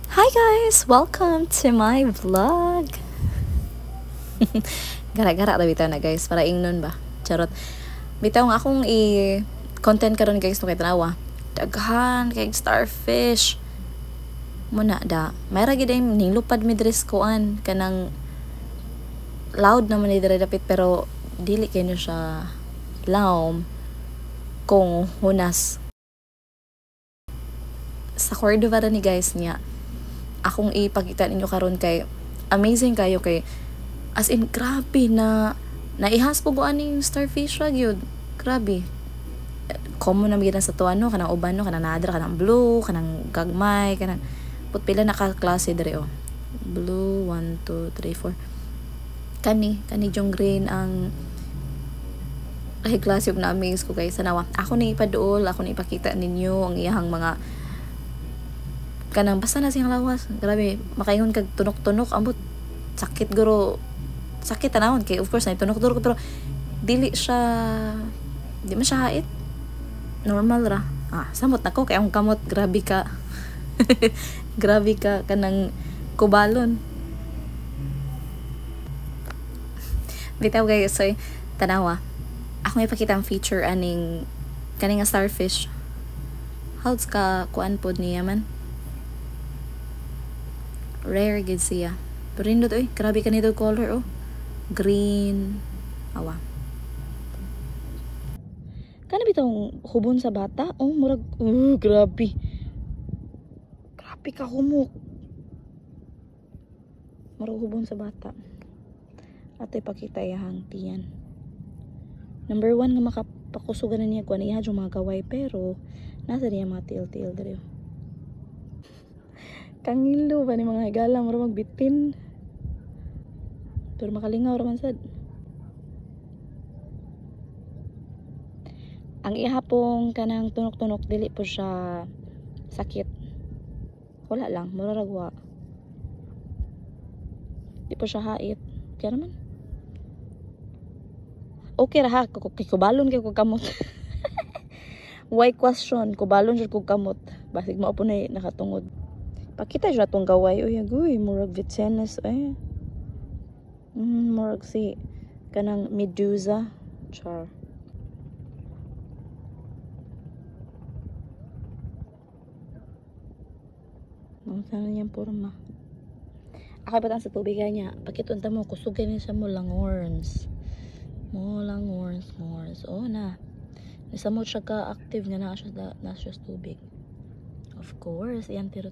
Hi guys! Welcome to my vlog! Gara-gara na bitaw na guys, para ingnon ba? Charot. Bitaw nga akong i-content karon guys no kay tanawa. Daghan kay starfish. Muna da. Mayra gid ay nilupad mi dres kuan kanang loud naman ni dire dapit pero dili kay siya laom kung hunas. Sa Cordova ni guys niya akong ipakita ninyo karon kay amazing kayo kay as in grabe na naihas po aning starfish ra gyud. Grabe. Common na sa tuwa no kanang uban no kanang nadra kanang blue kanang gagmay kanang pila na ka klase dire oh. Blue 1 2 3 4 kani yung green ang ay klase na amaze ko guys sanawa. Ako ni ipaduol, ako ni ipakita ninyo ang iyang mga kanang basta na siyang lawas. Grabe, makaingon kag tunok-tunok ambot sakit guro. Sakit tanawon kay of course na tunok-tunok pero dili man siya hait. Normal ra. Samot nako kay ang kamot grabe ka. Grabe ka kanang kubalon. Bitaw guys, so tanawa. Ako may pakita ang feature aning kaning starfish. How's ka kuan pod niya man? Rare gid siya. Pero nindot grabe ka nito color oh. Green. Awa. Kana bitong hubon sa bata? Oh, murag grabe. Grabe ka humok. Murag hubon sa bata. Ato ipakita iyang tiyan. Number 1 nga makapakusugan na niya kuan iya yung mga kaway pero nasa niya mga tiil-tiil diri. Kangilo ba ni mga higala mo magbitin pero makalingaw raman sad. Ang ihapong kanang tunok-tunok dili po siya sakit, wala lang muraragwa, di po siya hait kaya naman okay ra ha. Kubalon kay ko kamot. Why question? Kubalon jud ko kamot basig mao po na nakatungod. Pakita siya itong gaway. Uy, agoy. Murag Vitsenes. Murag si kanang Medusa. Char. Ang sana niyang porma. Ako ba sa tubig niya? Pakitunta mo. Kusugay niya siya mo langorns. Langorns. Oh, na. Nasa mo siya ka-active niya na siya sa tubig. Of course. Yan tiro